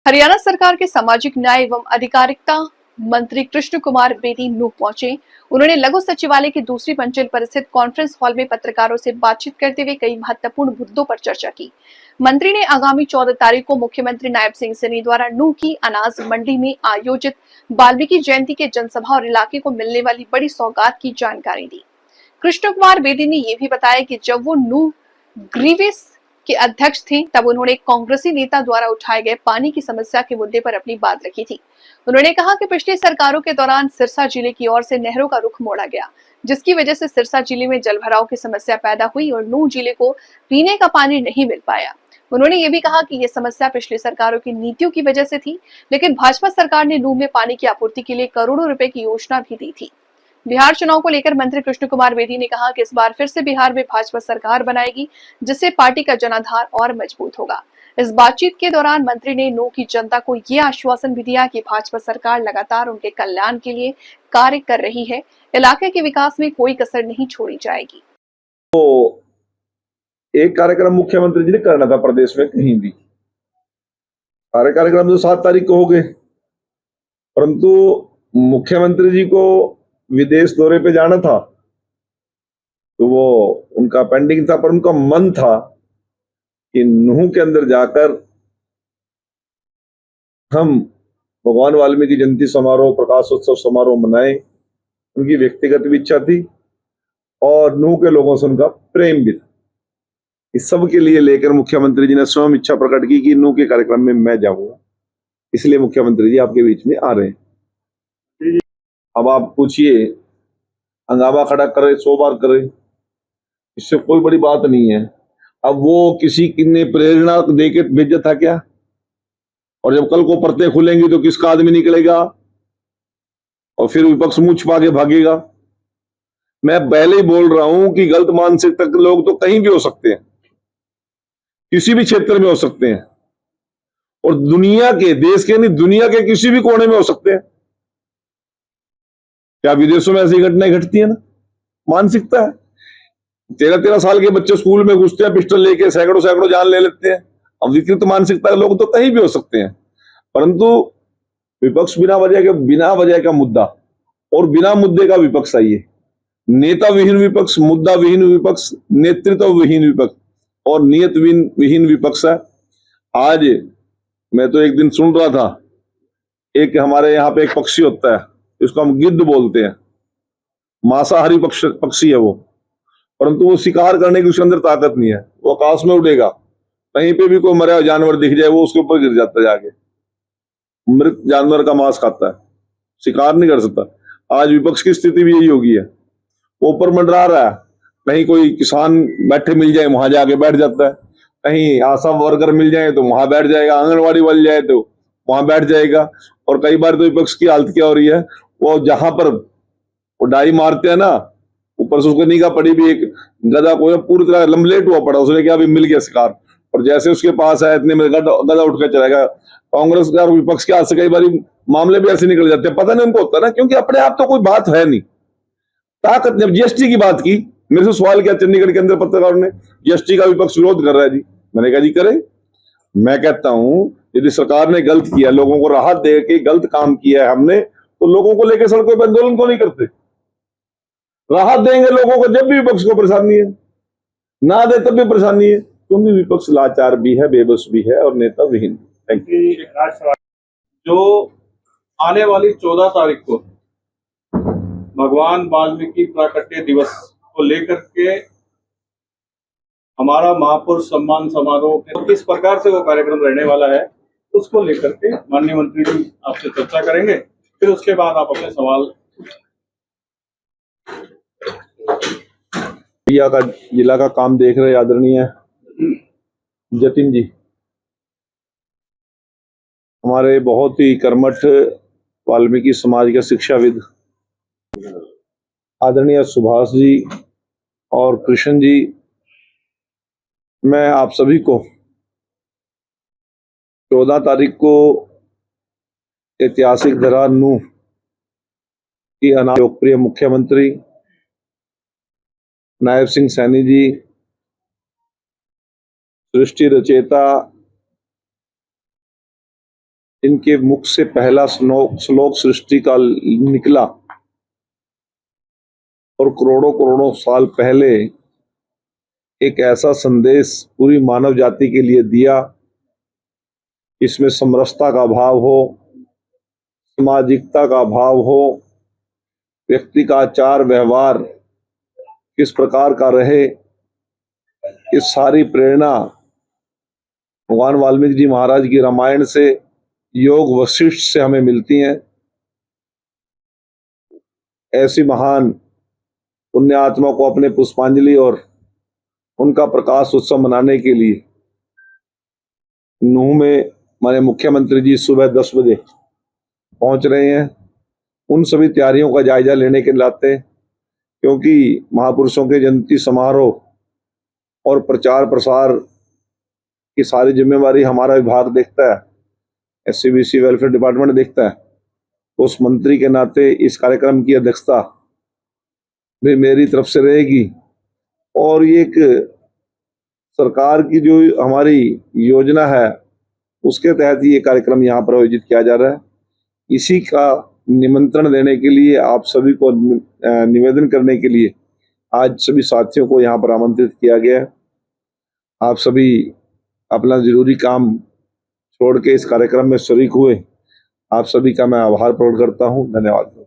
हरियाणा सरकार के सामाजिक न्याय एवं अधिकारिता मंत्री कृष्ण कुमार बेदी नूह पहुंचे। उन्होंने लघु सचिवालय की दूसरी मंजिल पर स्थित कॉन्फ्रेंस हॉल में पत्रकारों से बातचीत करते हुए कई महत्वपूर्ण मुद्दों पर चर्चा की। मंत्री ने आगामी 14 तारीख को मुख्यमंत्री नायब सिंह सैनी द्वारा नूह की अनाज मंडी में आयोजित वाल्मीकि जयंती के जनसभा और इलाके को मिलने वाली बड़ी सौगात की जानकारी दी। कृष्ण कुमार बेदी ने यह भी बताया कि जब वो नूह ग्रीवेस के अध्यक्ष थे तब उन्होंने कांग्रेसी नेता द्वारा उठाए गए पानी की समस्या के मुद्दे पर अपनी बात रखी थी। उन्होंने कहा कि पिछली सरकारों के दौरान सिरसा जिले की ओर से नहरों का रुख मोड़ा गया, जिसकी वजह से सिरसा जिले में जलभराव की समस्या पैदा हुई और नूह जिले को पीने का पानी नहीं मिल पाया। उन्होंने ये भी कहा कि यह समस्या पिछली सरकारों की नीतियों की वजह से थी, लेकिन भाजपा सरकार ने नूह में पानी की आपूर्ति के लिए करोड़ों रुपए की योजना भी दी थी। बिहार चुनाव को लेकर मंत्री कृष्ण कुमार बेदी ने कहा कि इस बार फिर से बिहार में भाजपा सरकार बनाएगी, जिससे पार्टी का जनाधार और मजबूत होगा। इस बातचीत के दौरान मंत्री ने नूह की जनता को ये आश्वासन भी दिया कि भाजपा सरकार लगातार उनके कल्याण के लिए कार्य कर रही है, इलाके के विकास में कोई कसर नहीं छोड़ी जाएगी। तो एक कार्यक्रम मुख्यमंत्री जी ने करना था प्रदेश में कहीं भी। सारे कार्यक्रम तो 7 तारीख को हो गए, परंतु मुख्यमंत्री जी को विदेश दौरे पे जाना था, तो वो उनका पेंडिंग था, पर उनका मन था कि नूह के अंदर जाकर हम भगवान वाल्मीकि जयंती समारोह, प्रकाशोत्सव समारोह मनाएं। उनकी व्यक्तिगत भी इच्छा थी और नूह के लोगों से उनका प्रेम भी था। इस सब के लिए लेकर मुख्यमंत्री जी ने स्वयं इच्छा प्रकट की कि नूह के कार्यक्रम में मैं जाऊंगा, इसलिए मुख्यमंत्री जी आपके बीच में आ रहे हैं। अब आप पूछिए, हंगामा खड़ा करे 100 बार करे, इससे कोई बड़ी बात नहीं है। अब वो किसी ने प्रेरणा देके भेजा था क्या? और जब कल को परतें खुलेंगी तो किसका आदमी निकलेगा और फिर विपक्ष मुंह छुपा के भागेगा? मैं पहले ही बोल रहा हूं कि गलत मानसिकता के लोग तो कहीं भी हो सकते हैं, किसी भी क्षेत्र में हो सकते हैं, और दुनिया के, देश के नहीं, दुनिया के किसी भी कोने में हो सकते हैं। क्या विदेशों में ऐसी घटनाएं घटती है ना? मानसिकता है। 13-13 साल के बच्चे स्कूल में घुसते हैं, पिस्टल लेके सैकड़ों सैकड़ों जान ले लेते हैं। अब विकृत मानसिकता के लोग तो कहीं भी हो सकते हैं, परंतु विपक्ष बिना वजह का मुद्दा और बिना मुद्दे का विपक्ष चाहिए। नेता विहीन विपक्ष, मुद्दा विहीन विपक्ष, नेतृत्व विहीन विपक्ष और नियत विहीन विपक्ष है। आज मैं तो एक दिन सुन रहा था, एक हमारे यहाँ पे एक पक्षी होता है, इसको हम गिद्ध बोलते हैं, मांसाहारी पक्षी है वो, परंतु वो शिकार करने की उसके अंदर ताकत नहीं है। वो आकाश में उड़ेगा, कहीं पे भी कोई मरा जानवर दिख जाए वो उसके ऊपर गिर जाता है, जाके मृत जानवर का मांस खाता है, शिकार नहीं कर सकता। आज विपक्ष की स्थिति भी यही होगी है। वो ऊपर मंडरा रहा है, कहीं कोई किसान बैठे मिल जाए वहां जाके बैठ जाता है, कहीं आशा वर्कर मिल जाए तो वहां बैठ जाएगा, आंगनबाड़ी मिल जाए तो वहां बैठ जाएगा। और कई बार तो विपक्ष की हालत क्या हो रही है, वो जहां पर वो डाई मारते हैं ना, ऊपर से उसको निगाह पड़ी भी, एक गधा को पूरी तरह लम्बलेट हुआ पड़ा, उसने क्या अभी मिल गया शिकार, और जैसे उसके पास है इतने में गधा उठ कर चलेगा। कांग्रेस का और विपक्ष के हाथ से कई बार मामले भी ऐसे निकल जाते हैं, पता नहीं उनको होता ना, क्योंकि अपने आप तो कोई बात है नहीं। ताकत ने जीएसटी की बात की, मेरे से सवाल किया चंडीगढ़ के अंदर पत्रकारों ने, जीएसटी का विपक्ष विरोध कर रहा है जी। मैंने कहा जी करे, मैं कहता हूं यदि सरकार ने गलत किया, लोगों को राहत दे के गलत काम किया है हमने, तो लोगों को लेकर सड़कों पर आंदोलन को नहीं करते? राहत देंगे लोगों को जब भी विपक्ष को परेशानी है, ना दे तब भी परेशानी है, क्योंकि विपक्ष लाचार भी है, बेबस भी है और नेता विहीन। Thank you. जो आने वाली 14 तारीख को भगवान वाल्मीकि प्राकट्य दिवस को लेकर के हमारा महापुरुष सम्मान समारोह किस प्रकार से वो कार्यक्रम रहने वाला है, उसको लेकर के माननीय मंत्री जी आपसे चर्चा करेंगे। फिर उसके बाद आप अपने सवाल का जिला का काम देख रहे आदरणीय जतिन जी, हमारे बहुत ही कर्मठ वाल्मीकि समाज के शिक्षाविद आदरणीय सुभाष जी और कृष्ण जी, मैं आप सभी को 14 तारीख को ऐतिहासिक धरा नूह की अनाज लोकप्रिय मुख्यमंत्री नायब सिंह सैनी जी, सृष्टि रचेता इनके मुख से पहला श्लोक सृष्टि का निकला और करोड़ों करोड़ों साल पहले एक ऐसा संदेश पूरी मानव जाति के लिए दिया, इसमें समरसता का भाव हो, सामाजिकता का भाव हो, व्यक्ति का आचार व्यवहार किस प्रकार का रहे, ये सारी प्रेरणा भगवान वाल्मीकि जी महाराज की रामायण से, योग वशिष्ठ से हमें मिलती हैं। ऐसी महान पुण्य आत्मा को अपने पुष्पांजलि और उनका प्रकाश उत्सव मनाने के लिए नूह में हमारे मुख्यमंत्री जी सुबह 10 बजे पहुंच रहे हैं। उन सभी तैयारियों का जायजा लेने के नाते, क्योंकि महापुरुषों के जयंती समारोह और प्रचार प्रसार की सारी जिम्मेवारी हमारा विभाग देखता है, SCBC वेलफेयर डिपार्टमेंट देखता है, तो उस मंत्री के नाते इस कार्यक्रम की अध्यक्षता भी मेरी तरफ से रहेगी। और ये एक सरकार की जो हमारी योजना है उसके तहत ये कार्यक्रम यहाँ पर आयोजित किया जा रहा है। इसी का निमंत्रण देने के लिए, आप सभी को निवेदन करने के लिए आज सभी साथियों को यहाँ पर आमंत्रित किया गया है। आप सभी अपना जरूरी काम छोड़ के इस कार्यक्रम में शरीक हुए, आप सभी का मैं आभार प्रकट करता हूँ। धन्यवाद।